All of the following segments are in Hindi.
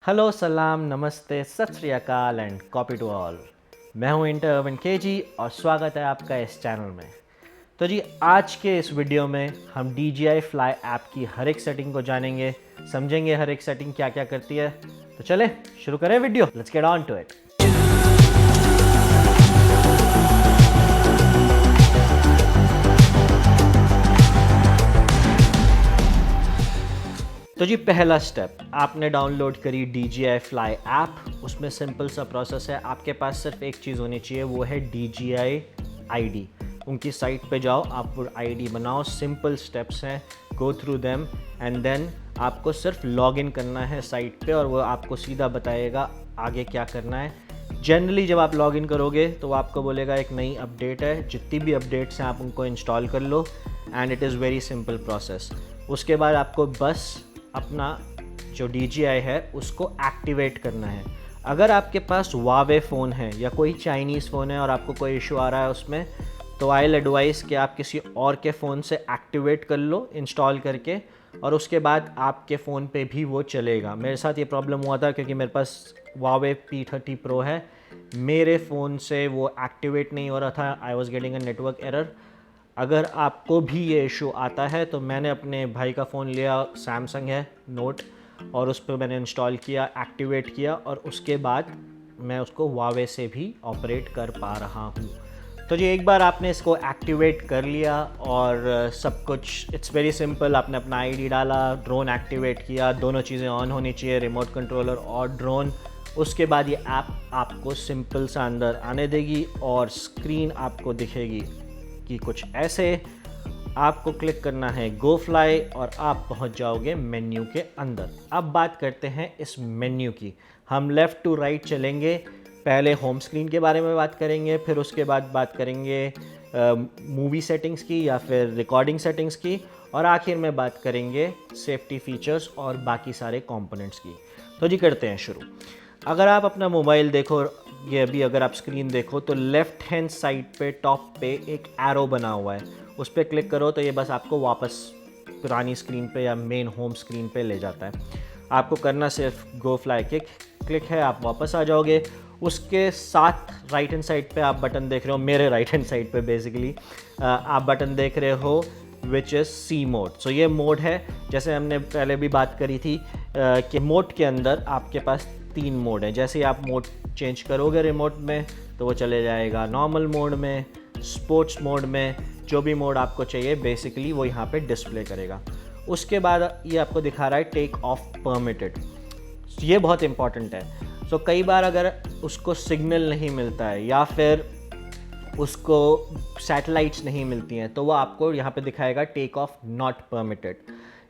हेलो, सलाम, नमस्ते, सत श्री अकाल एंड कॉपी टू ऑल। मैं हूं इंटर अर्विन केजी और स्वागत है आपका इस चैनल में। तो जी, आज के इस वीडियो में हम DJI Fly ऐप की हर एक सेटिंग को जानेंगे, समझेंगे हर एक सेटिंग क्या क्या करती है। तो चले शुरू करें video. Let's get on to it. तो जी, पहला स्टेप, आपने डाउनलोड करी DJI Fly ऐप। उसमें सिंपल सा प्रोसेस है, आपके पास सिर्फ एक चीज़ होनी चाहिए, वो है DJI ID। उनकी साइट पे जाओ, आप वो ID बनाओ, सिंपल स्टेप्स हैं, go through them and then आपको सिर्फ लॉगिन करना है साइट पे और वो आपको सीधा बताएगा आगे क्या करना है। जनरली जब आप लॉगिन करोगे तो वो आपको बोलेगा एक नई अपडेट है, जितनी भी अपडेट्स हैं आप उनको इंस्टॉल कर लो and it is very simple process. उसके बाद आपको बस अपना जो DJI है उसको एक्टिवेट करना है। अगर आपके पास Huawei फ़ोन है या कोई चाइनीज़ फ़ोन है और आपको कोई इशू आ रहा है उसमें, तो आई विल एडवाइस कि आप किसी और के फ़ोन से एक्टिवेट कर लो इंस्टॉल करके, और उसके बाद आपके फ़ोन पे भी वो चलेगा। मेरे साथ ये प्रॉब्लम हुआ था क्योंकि मेरे पास Huawei P30 Pro है, मेरे फ़ोन से वो एक्टिवेट नहीं हो रहा था। I was getting a network error. अगर आपको भी ये इशू आता है तो मैंने अपने भाई का फ़ोन लिया, सैमसंग है नोट, और उस पर मैंने इंस्टॉल किया, एक्टिवेट किया, और उसके बाद मैं उसको Huawei से भी ऑपरेट कर पा रहा हूँ। तो जी, एक बार आपने इसको एक्टिवेट कर लिया और सब कुछ इट्स वेरी सिंपल। आपने अपना ID डाला, ड्रोन एक्टिवेट किया, दोनों चीज़ें ऑन होनी चाहिए, रिमोट कंट्रोलर और ड्रोन। उसके बाद ये ऐप आपको सिंपल सा अंदर आने देगी और स्क्रीन आपको दिखेगी कि कुछ ऐसे। आपको क्लिक करना है गो फ्लाई और आप पहुंच जाओगे मेन्यू के अंदर। अब बात करते हैं इस मेन्यू की। हम लेफ़्ट टू राइट चलेंगे, पहले होम स्क्रीन के बारे में बात करेंगे, फिर उसके बाद बात करेंगे मूवी सेटिंग्स की या फिर रिकॉर्डिंग सेटिंग्स की, और आखिर में बात करेंगे सेफ्टी फीचर्स और बाकी सारे कंपोनेंट्स की। तो जी, करते हैं शुरू। अगर आप अपना मोबाइल देखो, ये अभी अगर आप स्क्रीन देखो तो लेफ़्ट हैंड साइड पे टॉप पे एक एरो बना हुआ है, उस पर क्लिक करो तो ये बस आपको वापस पुरानी स्क्रीन पे या मेन होम स्क्रीन पे ले जाता है। आपको करना सिर्फ गो फ्लाई क्लिक है, आप वापस आ जाओगे। उसके साथ राइट हैंड साइड पे आप बटन देख रहे हो, मेरे राइट हैंड साइड पे बेसिकली आप बटन देख रहे हो विच इज़ सी मोड। सो ये मोड है, जैसे हमने पहले भी बात करी थी कि मोड के अंदर आपके पास 3 मोड हैं। जैसे ही आप मोड चेंज करोगे रिमोट में तो वो चले जाएगा नॉर्मल मोड में, स्पोर्ट्स मोड में, जो भी मोड आपको चाहिए बेसिकली वो यहाँ पे डिस्प्ले करेगा। उसके बाद ये आपको दिखा रहा है टेक ऑफ परमिटेड। ये बहुत इंपॉर्टेंट है। सो कई बार अगर उसको सिग्नल नहीं मिलता है या फिर उसको सैटेलाइट्स नहीं मिलती हैं तो वो आपको यहाँ पे दिखाएगा टेक ऑफ नॉट परमिटेड।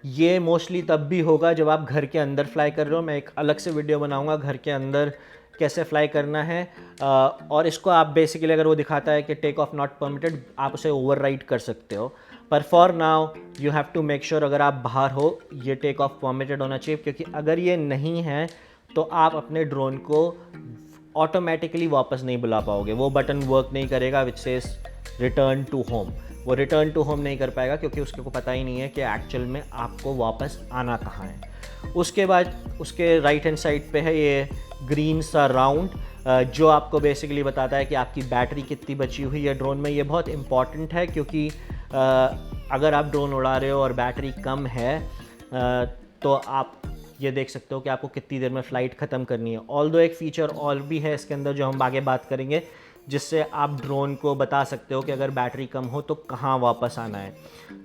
ये मोस्टली तब भी होगा जब आप घर के अंदर फ्लाई कर रहे हो। मैं एक अलग से वीडियो बनाऊंगा घर के अंदर कैसे फ्लाई करना है, और इसको आप बेसिकली अगर वो दिखाता है कि टेक ऑफ नॉट परमिटेड, आप उसे ओवरराइड कर सकते हो। पर for now you have to make sure अगर आप बाहर हो ये टेक ऑफ परमिटेड होना चाहिए, क्योंकि अगर ये नहीं है तो आप अपने ड्रोन को ऑटोमेटिकली वापस नहीं बुला पाओगे। वो बटन वर्क नहीं करेगा which says return to home. वो रिटर्न टू होम नहीं कर पाएगा क्योंकि उसके को पता ही नहीं है कि एक्चुअल में आपको वापस आना कहाँ है। उसके बाद उसके राइट हैंड साइड पे है ये ग्रीन सा राउंड, जो आपको बेसिकली बताता है कि आपकी बैटरी कितनी बची हुई है ड्रोन में। ये बहुत इंपॉर्टेंट है क्योंकि अगर आप ड्रोन उड़ा रहे हो और बैटरी कम है तो आप ये देख सकते हो कि आपको कितनी देर में फ़्लाइट ख़त्म करनी है। ऑल्दो एक फ़ीचर और भी है इसके अंदर जो हम आगे बात करेंगे, जिससे आप ड्रोन को बता सकते हो कि अगर बैटरी कम हो तो कहाँ वापस आना है।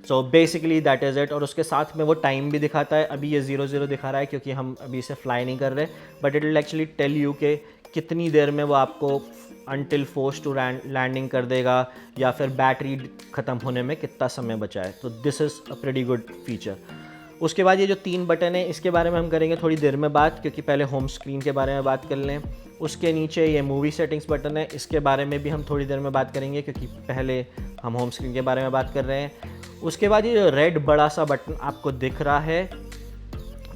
So basically that is it. और उसके साथ में वो टाइम भी दिखाता है। अभी ये 0-0 दिखा रहा है क्योंकि हम अभी इसे फ्लाई नहीं कर रहे, but it will actually tell you कि कितनी देर में वो आपको अनटिल फोर्स टू लैंडिंग कर देगा या फिर बैटरी ख़त्म होने में कितना समय बचा है। तो this is a pretty good feature. उसके बाद ये जो 3 बटन है इसके बारे में हम करेंगे थोड़ी देर में बात, क्योंकि पहले होम स्क्रीन के बारे में बात कर लें। उसके नीचे ये मूवी सेटिंग्स बटन है, इसके बारे में भी हम थोड़ी देर में बात करेंगे क्योंकि पहले हम होम स्क्रीन के बारे में बात कर रहे हैं। उसके बाद ये जो रेड बड़ा सा बटन आपको दिख रहा है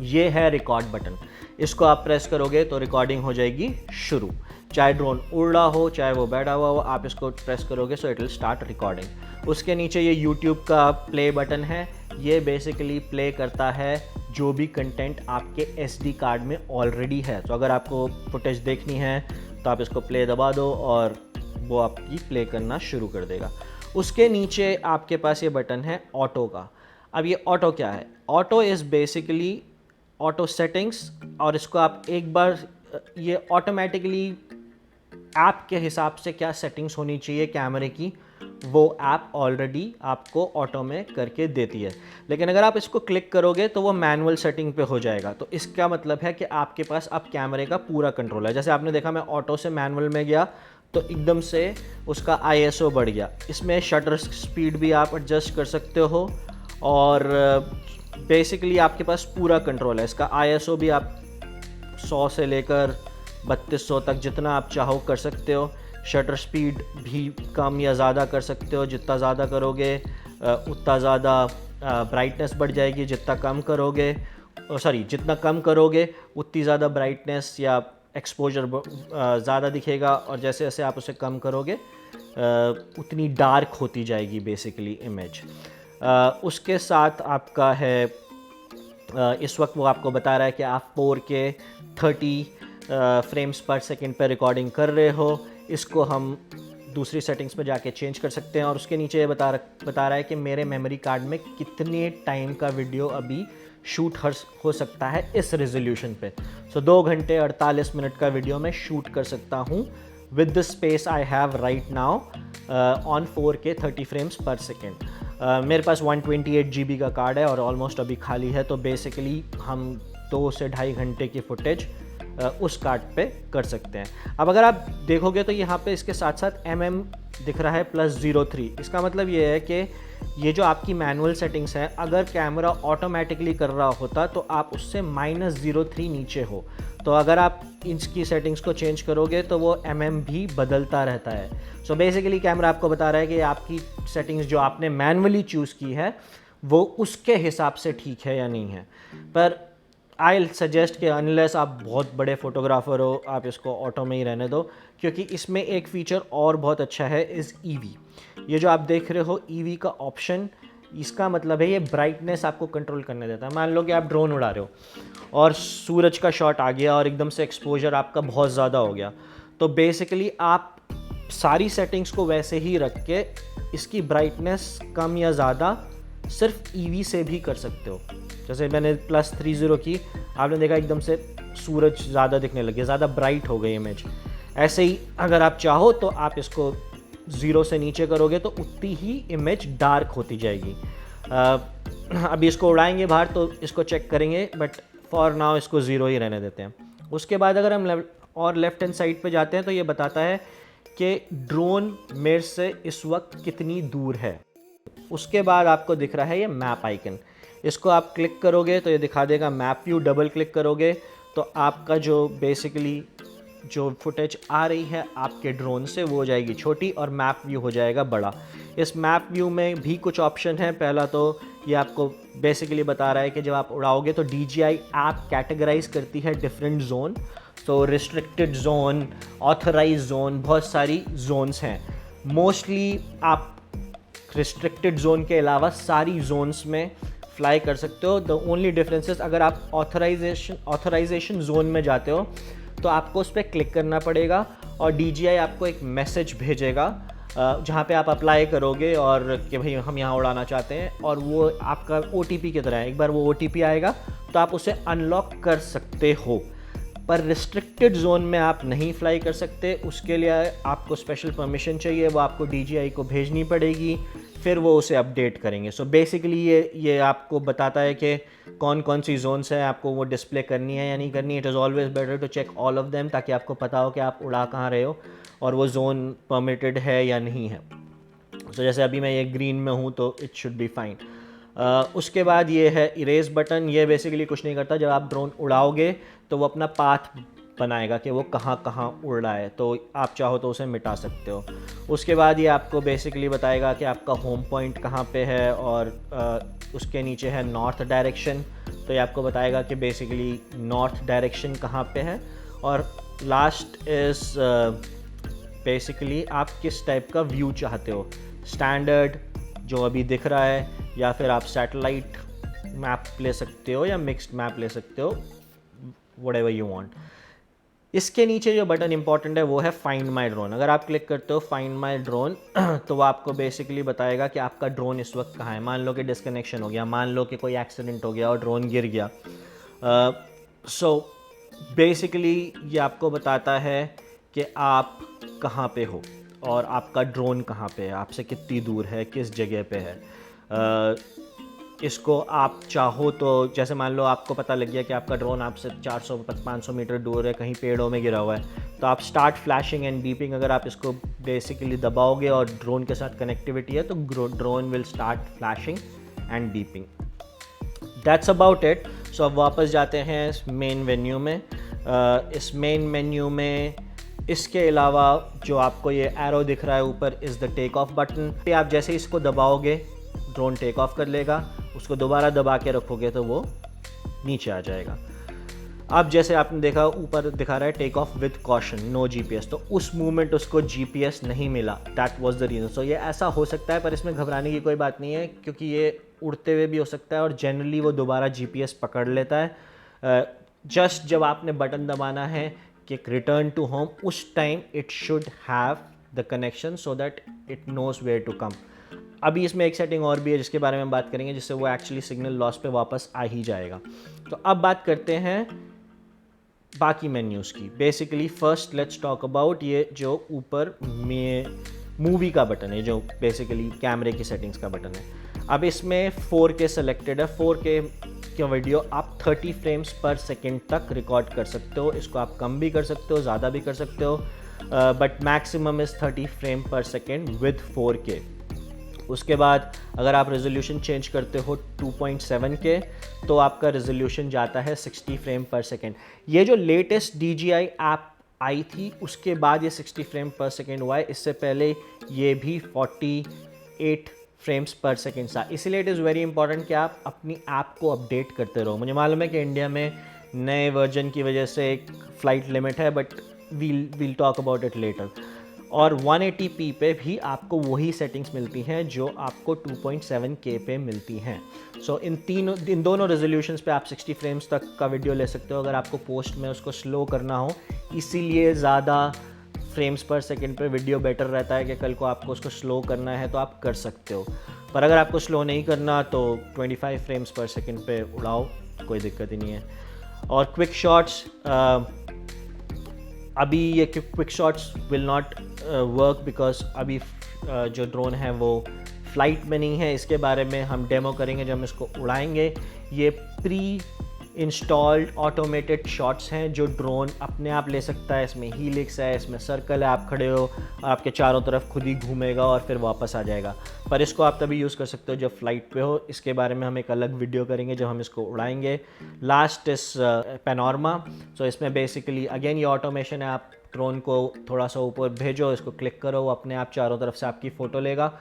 ये है रिकॉर्ड बटन। इसको आप प्रेस करोगे तो रिकॉर्डिंग हो जाएगी शुरू, चाहे ड्रोन उड़ रहा हो चाहे वो बैठा हुआ हो, आप इसको प्रेस करोगे so it will start recording. उसके नीचे ये यूट्यूब का प्ले बटन है, ये बेसिकली प्ले करता है जो भी कंटेंट आपके SD कार्ड में ऑलरेडी है। तो अगर आपको फुटेज देखनी है तो आप इसको प्ले दबा दो और वो आपकी प्ले करना शुरू कर देगा। उसके नीचे आपके पास ये बटन है ऑटो का। अब ये ऑटो क्या है? Auto is basically auto settings, और इसको आप एक बार ये ऑटोमेटिकली ऐप के हिसाब से क्या सेटिंग्स होनी चाहिए कैमरे की, वो ऐप ऑलरेडी आपको ऑटो में करके देती है। लेकिन अगर आप इसको क्लिक करोगे तो वो मैनुअल सेटिंग पे हो जाएगा। तो इसका मतलब है कि आपके पास अब कैमरे का पूरा कंट्रोल है। जैसे आपने देखा मैं ऑटो से मैनुअल में गया तो एकदम से उसका ISO बढ़ गया। इसमें शटर स्पीड भी आप एडजस्ट कर सकते हो और बेसिकली आपके पास पूरा कंट्रोल है। इसका ISO भी आप 100 से लेकर 3200 तक जितना आप चाहो कर सकते हो। शटर स्पीड भी कम या ज़्यादा कर सकते हो। जितना ज़्यादा करोगे उतना ज़्यादा ब्राइटनेस बढ़ जाएगी, जितना कम करोगे जितना कम करोगे उतनी ज़्यादा ब्राइटनेस या एक्सपोजर ज़्यादा दिखेगा, और जैसे जैसे आप उसे कम करोगे उतनी डार्क होती जाएगी बेसिकली इमेज। उसके साथ आपका है इस वक्त वो आपको बता रहा है कि आप 4K 30 फ्रेम्स पर सेकंड पे रिकॉर्डिंग कर रहे हो। इसको हम दूसरी सेटिंग्स में जाके चेंज कर सकते हैं। और उसके नीचे ये बता रहा है कि मेरे मेमोरी कार्ड में कितने टाइम का वीडियो अभी शूट हो सकता है इस रेजोल्यूशन पे। 2 घंटे 48 मिनट का वीडियो मैं शूट कर सकता हूँ with the space I have right now on 4K 30 frames पर सेकेंड। मेरे पास 128 GB का कार्ड है और ऑलमोस्ट अभी खाली है। तो बेसिकली हम 2 से 2.5 घंटे की फुटेज उस कार्ड पे कर सकते हैं। अब अगर आप देखोगे तो यहाँ पे इसके साथ साथ दिख रहा है +03। इसका मतलब ये है कि ये जो आपकी मैनुअल सेटिंग्स है, अगर कैमरा ऑटोमेटिकली कर रहा होता तो आप उससे -03 नीचे हो। तो अगर आप इसकी सेटिंग्स को चेंज करोगे तो वो भी बदलता रहता है। सो बेसिकली कैमरा आपको बता रहा है कि आपकी सेटिंग्स जो आपने मैनुअली चूज़ की है वो उसके हिसाब से ठीक है या नहीं है। पर आई सजेस्ट कि अनलेस आप बहुत बड़े फोटोग्राफर हो, आप इसको ऑटो में ही रहने दो, क्योंकि इसमें एक फ़ीचर और बहुत अच्छा है इस EV। ये जो आप देख रहे हो EV का ऑप्शन, इसका मतलब है ये ब्राइटनेस आपको कंट्रोल करने देता है। मान लो कि आप ड्रोन उड़ा रहे हो और सूरज का शॉट आ गया और एकदम से एक्सपोजर आपका बहुत ज़्यादा हो गया, तो बेसिकली आप सारी सेटिंग्स को वैसे ही रख के इसकी ब्राइटनेस कम या ज़्यादा सिर्फ EV से भी कर सकते हो। जैसे मैंने +30 की, आपने देखा एकदम से सूरज ज़्यादा दिखने लगे, ज़्यादा ब्राइट हो गई इमेज। ऐसे ही अगर आप चाहो तो आप इसको 0 से नीचे करोगे तो उतनी ही इमेज डार्क होती जाएगी। अभी इसको उड़ाएंगे बाहर तो इसको चेक करेंगे, बट फॉर नाउ इसको 0 ही रहने देते हैं। उसके बाद अगर हम लेफ्ट हैंड साइड पे जाते हैं तो ये बताता है कि ड्रोन मेरे से इस वक्त कितनी दूर है। उसके बाद आपको दिख रहा है ये मैप आइकन, इसको आप क्लिक करोगे तो ये दिखा देगा मैप व्यू। डबल क्लिक करोगे तो आपका जो बेसिकली जो फुटेज आ रही है आपके ड्रोन से वो हो जाएगी छोटी और मैप व्यू हो जाएगा बड़ा। इस मैप व्यू में भी कुछ ऑप्शन है। पहला तो ये आपको बेसिकली बता रहा है कि जब आप उड़ाओगे तो DJI ऐप कैटेगराइज करती है डिफरेंट जोन। तो रिस्ट्रिक्टेड जोन, ऑथराइज जोन, बहुत सारी जोन्स हैं। मोस्टली आप रिस्ट्रिक्टेड जोन के अलावा सारी जोन्स में फ्लाई कर सकते हो। द ओनली डिफरेंसेस, अगर आप ऑथराइजेशन जोन में जाते हो तो आपको उस पर क्लिक करना पड़ेगा और DJI आपको एक मैसेज भेजेगा जहाँ पे आप अप्लाई करोगे और कि भाई हम यहाँ उड़ाना चाहते हैं, और वो आपका OTP की तरह है। एक बार वो OTP आएगा तो आप उसे अनलॉक कर सकते हो। पर रिस्ट्रिक्टेड जोन में आप नहीं फ्लाई कर सकते, उसके लिए आपको स्पेशल परमिशन चाहिए, वो आपको DJI को भेजनी पड़ेगी, फिर वो उसे अपडेट करेंगे। सो बेसिकली ये आपको बताता है कि कौन कौन सी जोन्स हैं, आपको वो डिस्प्ले करनी है या नहीं करनी। It is always better to check all of them, ताकि आपको पता हो कि आप उड़ा कहाँ रहे हो और वो जोन परमिटेड है या नहीं है। सो जैसे अभी मैं ये ग्रीन में हूँ तो इट शुड बी फाइन। उसके बाद ये है इरेज बटन। ये बेसिकली कुछ नहीं करता, जब आप ड्रोन उड़ाओगे तो वो अपना पाथ बनाएगा कि वो कहाँ कहाँ उड़ रहा है, तो आप चाहो तो उसे मिटा सकते हो। उसके बाद ये आपको बेसिकली बताएगा कि आपका होम पॉइंट कहाँ पे है, और उसके नीचे है नॉर्थ डायरेक्शन, तो ये आपको बताएगा कि बेसिकली नॉर्थ डायरेक्शन कहाँ पे है। और लास्ट इज़ बेसिकली आप किस टाइप का व्यू चाहते हो, स्टैंडर्ड जो अभी दिख रहा है, या फिर आप सैटेलाइट मैप ले सकते हो या मिक्स्ड मैप ले सकते हो, व्हाटएवर यू वांट। इसके नीचे जो बटन इंपॉर्टेंट है वो है फाइंड माई ड्रोन। अगर आप क्लिक करते हो फाइंड माई ड्रोन तो वो आपको बेसिकली बताएगा कि आपका ड्रोन इस वक्त कहाँ है। मान लो कि डिस्कनेक्शन हो गया, मान लो कि कोई एक्सीडेंट हो गया और ड्रोन गिर गया। सो बेसिकली ये आपको बताता है कि आप कहाँ पे हो और आपका ड्रोन कहाँ पे है, आपसे कितनी दूर है, किस जगह पे है। इसको आप चाहो तो जैसे मान लो आपको पता लग गया कि आपका ड्रोन आपसे 400-500 मीटर दूर है, कहीं पेड़ों में गिरा हुआ है, तो आप स्टार्ट फ्लैशिंग एंड बीपिंग अगर आप इसको बेसिकली दबाओगे और ड्रोन के साथ कनेक्टिविटी है तो drone will start flashing and beeping. That's about it. So अब वापस जाते हैं मेन वेन्यू में। इस मेन मेन्यू में इसके अलावा जो आपको ये एरो दिख रहा है ऊपर is the take off button. आप जैसे इसको दबाओगे ड्रोन टेक ऑफ कर लेगा, उसको दोबारा दबा के रखोगे तो वो नीचे आ जाएगा। अब जैसे आपने देखा ऊपर दिखा रहा है take off with caution, no GPS, तो उस मूवमेंट उसको जीपीएस नहीं मिला, that was the reason. So ये ऐसा हो सकता है पर इसमें घबराने की कोई बात नहीं है क्योंकि ये उड़ते हुए भी हो सकता है और जनरली वो दोबारा जीपीएस पकड़ लेता है। जस्ट जब आपने बटन दबाना है कि रिटर्न टू होम, उस time it should have the connection so that it knows where to come. अभी इसमें एक सेटिंग और भी है जिसके बारे में बात करेंगे जिससे वो एक्चुअली सिग्नल लॉस पे वापस आ ही जाएगा। तो अब बात करते हैं बाकी मेन्यूज़ की। Basically first let's talk about ये जो ऊपर में मूवी का बटन है, जो बेसिकली कैमरे की सेटिंग्स का बटन है। अब इसमें 4K सेलेक्टेड है। 4K की वीडियो आप 30 फ्रेम्स पर सेकेंड तक रिकॉर्ड कर सकते हो। इसको आप कम भी कर सकते हो, ज़्यादा भी कर सकते हो, बट मैक्सिमम इज़ 30 फ्रेम पर सेकेंड विद 4K। उसके बाद अगर आप रेजोल्यूशन चेंज करते हो 2.7K तो आपका रेजोल्यूशन जाता है 60 फ्रेम पर सेकेंड। ये जो लेटेस्ट DJI ऐप आई थी उसके बाद ये 60 फ्रेम पर सेकेंड हुआ है, इससे पहले ये भी 48 फ्रेम्स पर सेकेंड था। इसलिए इट इज़ वेरी इंपॉर्टेंट कि आप अपनी ऐप को अपडेट करते रहो। मुझे मालूम है कि इंडिया में नए वर्जन की वजह से एक फ़्लाइट लिमिट है, but we'll talk about it later. और 180p पे भी आपको वही सेटिंग्स मिलती हैं जो आपको 2.7K पे मिलती हैं। सो इन दोनों रेजोल्यूशंस पे आप 60 फ्रेम्स तक का वीडियो ले सकते हो अगर आपको पोस्ट में उसको स्लो करना हो। इसीलिए ज़्यादा फ्रेम्स पर सेकंड पे वीडियो बेटर रहता है कि कल को आपको उसको स्लो करना है तो आप कर सकते हो, पर अगर आपको स्लो नहीं करना तो 25 फ्रेम्स पर सेकंड पे उड़ाओ, कोई दिक्कत ही नहीं है। और क्विक शॉट्स, अभी ये quick shots will not work because अभी जो ड्रोन है वो फ्लाइट में नहीं है। इसके बारे में हम डेमो करेंगे जब हम इसको उड़ाएंगे। ये प्री इंस्टॉल्ड ऑटोमेटेड शॉट्स हैं जो ड्रोन अपने आप ले सकता है। इसमें हीलिक्स है, इसमें सर्कल है, आप खड़े हो आपके चारों तरफ खुद ही घूमेगा और फिर वापस आ जाएगा। पर इसको आप तभी यूज़ कर सकते हो जब फ्लाइट पे हो। इसके बारे में हम एक अलग वीडियो करेंगे जब हम इसको उड़ाएंगे। लास्ट इस पैनोरमा। सो इसमें बेसिकली अगेन ये ऑटोमेशन है, आप ड्रोन को थोड़ा सा ऊपर भेजो, इसको क्लिक करो, वो अपने आप चारों तरफ से आपकी फ़ोटो लेगा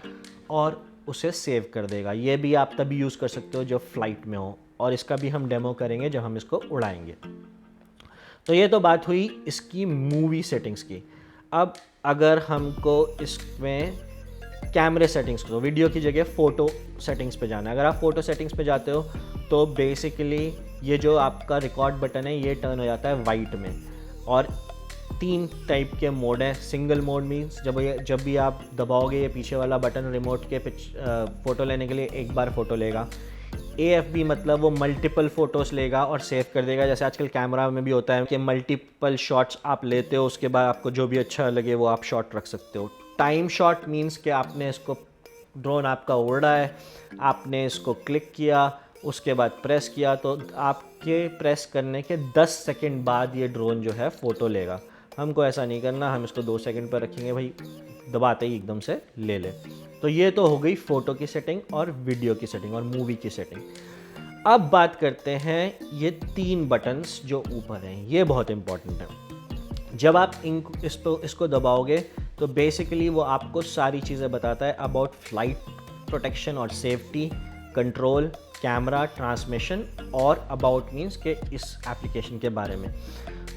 और उसे सेव कर देगा। ये भी आप तभी यूज़ कर सकते हो जब फ्लाइट में हो, और इसका भी हम डेमो करेंगे जब हम इसको उड़ाएंगे। तो ये तो बात हुई इसकी मूवी सेटिंग्स की। अब अगर हमको इसमें कैमरे सेटिंग्स को, वीडियो की जगह फ़ोटो सेटिंग्स पे जाना है। अगर आप फ़ोटो सेटिंग्स पे जाते हो तो बेसिकली ये जो आपका रिकॉर्ड बटन है ये टर्न हो जाता है वाइट में। और 3 टाइप के मोड हैं। सिंगल मोड मीन्स जब भी आप दबाओगे ये पीछे वाला बटन रिमोट के फ़ोटो लेने के लिए एक बार फ़ोटो लेगा। AFB मतलब वो मल्टीपल फ़ोटोज़ लेगा और सेव कर देगा, जैसे आजकल कैमरा में भी होता है कि मल्टीपल शॉट्स आप लेते हो, उसके बाद आपको जो भी अच्छा लगे वो आप शॉट रख सकते हो। टाइम शॉट मीन्स कि आपने इसको, ड्रोन आपका उड़ रहा है, आपने इसको क्लिक किया, उसके बाद प्रेस किया, तो आपके प्रेस करने के 10 सेकंड बाद ये ड्रोन जो है फ़ोटो लेगा। हमको ऐसा नहीं करना, हम इसको 2 सेकंड पर रखेंगे, भाई दबाते ही एकदम से ले ले। तो ये तो हो गई फ़ोटो की सेटिंग और वीडियो की सेटिंग और मूवी की सेटिंग। अब बात करते हैं ये 3 बटन्स जो ऊपर हैं, ये बहुत इंपॉर्टेंट है। जब आप इसको दबाओगे तो बेसिकली वो आपको सारी चीज़ें बताता है अबाउट फ्लाइट प्रोटेक्शन और सेफ्टी, कंट्रोल, कैमरा, ट्रांसमिशन और अबाउट मीन्स के इस एप्लीकेशन के बारे में।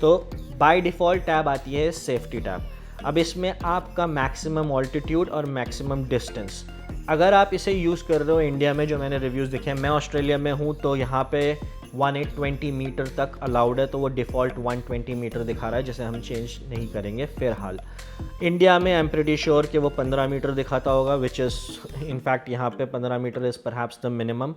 तो बाय डिफ़ॉल्ट टैब आती है सेफ्टी टैब। अब इसमें आपका मैक्सिमम ऑल्टीट्यूड और मैक्सिमम डिस्टेंस, अगर आप इसे यूज़ कर रहे हो इंडिया में, जो मैंने रिव्यूज़ देखे हैं, मैं ऑस्ट्रेलिया में हूँ तो यहाँ पे 1820 मीटर तक अलाउड है, तो वो डिफ़ॉल्ट 120 मीटर दिखा रहा है, जिसे हम चेंज नहीं करेंगे फ़िलहाल। इंडिया में आई एम प्रीटी श्योर कि वो 15 मीटर दिखाता होगा, विच इज़ इनफैक्ट यहाँ पे 15 metre is perhaps the minimum.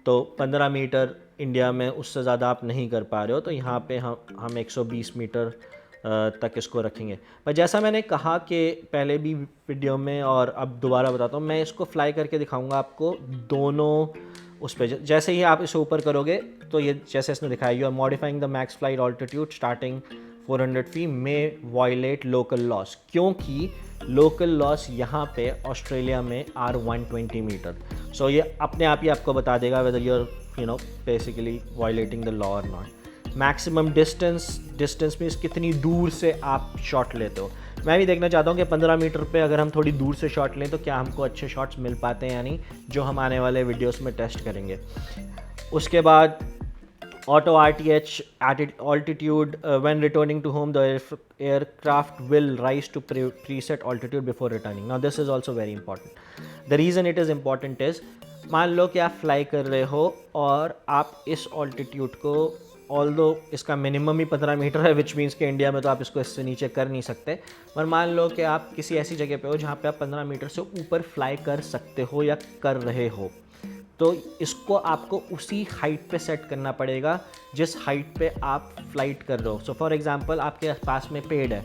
तो 15 मीटर इंडिया में उससे ज़्यादा आप नहीं कर पा रहे हो, तो यहाँ पे हम 120 मीटर तक इसको रखेंगे। पर जैसा मैंने कहा कि पहले भी वीडियो में और अब दोबारा बताता हूँ, मैं इसको फ्लाई करके दिखाऊंगा आपको दोनों उस पर। जैसे ही आप इसे ऊपर करोगे तो ये जैसे इसने दिखाया, you are modifying the max flight altitude starting 400 feet में वायलेट लोकल लॉस, क्योंकि लोकल लॉस यहाँ पे ऑस्ट्रेलिया में आर 120 मीटर। सो ये अपने आप ही आपको बता देगा whether you are basically violating the law और नॉट। मैक्सिमम डिस्टेंस मीन्स कितनी दूर से आप शॉट लेते हो। मैं भी देखना चाहता हूँ कि 15 मीटर पे अगर हम थोड़ी दूर से शॉट लें तो क्या हमको अच्छे शॉट्स मिल पाते हैं या नहीं, जो हम आने वाले वीडियोस में टेस्ट करेंगे। उसके बाद auto RTH at altitude, when returning to home the aircraft will rise to preset altitude before returning. Now this is also very important. The reason it is important is, मान लो कि आप फ्लाई कर रहे हो और आप इस ऑल्टीट्यूड को, ऑल्दो इसका मिनिमम ही 15 मीटर है, विच मीन्स कि इंडिया में तो आप इसको इससे नीचे कर नहीं सकते, पर मान लो कि आप किसी ऐसी जगह पे हो जहाँ पे आप 15 मीटर से ऊपर फ्लाई कर सकते हो या कर रहे हो, तो इसको आपको उसी हाइट पे सेट करना पड़ेगा जिस हाइट पे आप फ्लाइट कर रहे हो। सो फॉर एग्जांपल आपके पास में पेड़ है,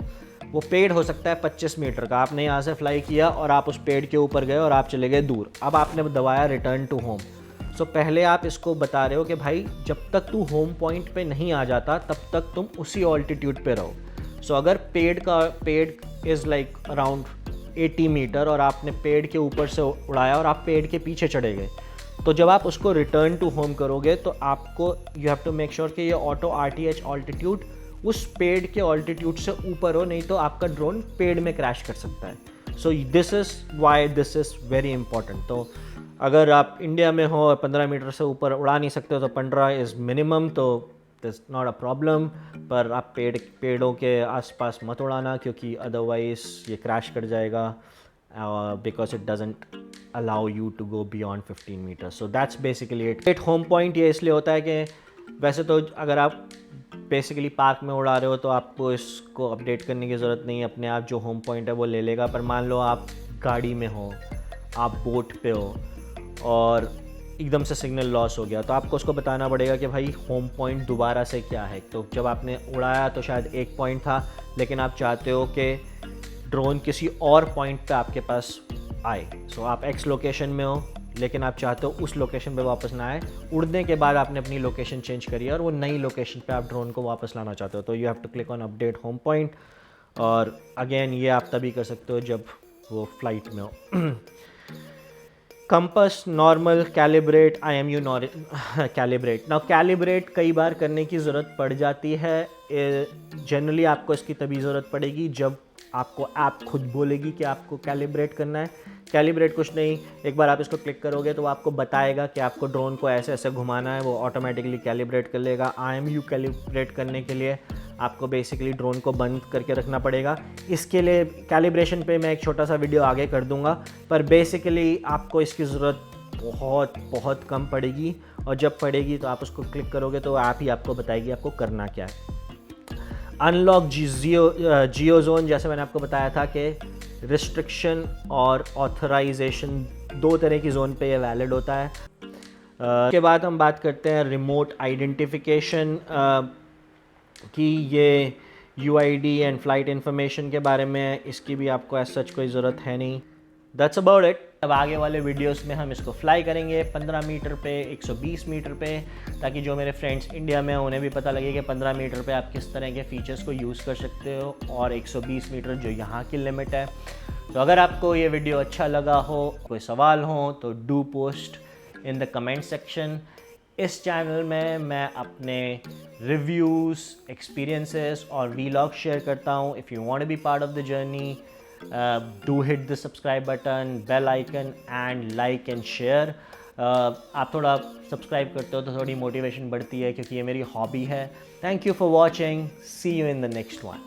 वो पेड़ हो सकता है 25 मीटर का, आपने यहाँ से फ्लाई किया और आप उस पेड़ के ऊपर गए और आप चले गए दूर, अब आपने दबाया रिटर्न टू होम। सो पहले आप इसको बता रहे हो कि भाई जब तक तू होम पॉइंट पे नहीं आ जाता तब तक तुम उसी ऑल्टीट्यूड पे रहो। सो अगर पेड़ इज़ लाइक अराउंड 80 मीटर और आपने पेड़ के ऊपर से उड़ाया और आप पेड़ के पीछे चढ़े गए, तो जब आप उसको रिटर्न टू होम करोगे तो आपको you have to make sure कि ये ऑटो RTH ऑल्टीट्यूड उस पेड़ के ऑल्टीट्यूड से ऊपर हो, नहीं तो आपका ड्रोन पेड़ में क्रैश कर सकता है। So this is why this is very important. तो अगर आप इंडिया में हो और 15 मीटर से ऊपर उड़ा नहीं सकते हो तो 15 इज़ मिनिमम, तो दिस नॉट अ प्रॉब्लम। पर आप पेड़ों के आसपास मत उड़ाना, क्योंकि अदरवाइज ये क्रैश कर जाएगा, because it doesn't allow you to go beyond 15 metres. So that's basically it. Home point ये इसलिए होता है कि वैसे तो अगर आप बेसिकली पार्क में उड़ा रहे हो तो आपको इसको अपडेट करने की ज़रूरत नहीं है, अपने आप जो होम पॉइंट है वो ले लेगा। पर मान लो आप गाड़ी में हो, आप बोट पे हो और एकदम से सिग्नल लॉस हो गया, तो आपको उसको बताना पड़ेगा कि भाई होम पॉइंट दोबारा से क्या है। तो जब आपने उड़ाया तो शायद एक पॉइंट था, लेकिन आप चाहते हो कि ड्रोन किसी और पॉइंट पे आपके पास आए। सो आप एक्स लोकेशन में हो लेकिन आप चाहते हो उस लोकेशन पे वापस ना आए, उड़ने के बाद आपने अपनी लोकेशन चेंज करी है और वो नई लोकेशन पे आप ड्रोन को वापस लाना चाहते हो, तो you have to click on update home point. और अगेन ये आप तभी कर सकते हो जब वो फ्लाइट में हो। Compass, normal, calibrate, IMU calibrate. Now calibrate कई बार करने की ज़रूरत पड़ जाती है। जनरली आपको इसकी तभी ज़रूरत पड़ेगी जब आपको ऐप खुद बोलेगी कि आपको कैलिब्रेट करना है। कैलिब्रेट कुछ नहीं, एक बार आप इसको क्लिक करोगे तो वो आपको बताएगा कि आपको ड्रोन को ऐसे ऐसे घुमाना है, वो ऑटोमेटिकली कैलिब्रेट कर लेगा। IMU कैलिब्रेट करने के लिए आपको बेसिकली ड्रोन को बंद करके रखना पड़ेगा। इसके लिए कैलिब्रेशन पे मैं एक छोटा सा वीडियो आगे कर दूंगा, पर बेसिकली आपको इसकी ज़रूरत बहुत बहुत कम पड़ेगी, और जब पड़ेगी तो आप उसको क्लिक करोगे तो ऐप ही आपको बताएगी आपको करना क्या है। अनलॉक जियो जोन, जैसे मैंने आपको बताया था कि रिस्ट्रिक्शन और ऑथराइजेशन दो तरह की जोन पे ये वैलिड होता है। उसके बाद हम बात करते हैं रिमोट आइडेंटिफिकेशन कि ये UID एंड फ्लाइट इन्फॉर्मेशन के बारे में, इसकी भी आपको ऐसा सच कोई ज़रूरत है नहीं। That's about it. अब आगे वाले वीडियोस में हम इसको फ्लाई करेंगे 15 मीटर पे, 120 मीटर पे, ताकि जो मेरे फ्रेंड्स इंडिया में हैं उन्हें भी पता लगे कि 15 मीटर पे आप किस तरह के फीचर्स को यूज़ कर सकते हो, और 120 मीटर जो यहाँ की लिमिट है। तो अगर आपको ये वीडियो अच्छा लगा हो, कोई सवाल हो, तो do post in the comment section. इस चैनल में मैं अपने रिव्यूज़, एक्सपीरियंसेस और वीलॉग शेयर करता हूँ। If you want to be part of the journey, do hit the subscribe button, bell icon and like and share। आप थोड़ा सब्सक्राइब करते हो तो थोड़ी मोटिवेशन बढ़ती है, क्योंकि ये मेरी हॉबी है। Thank you for watching, see you in the next one.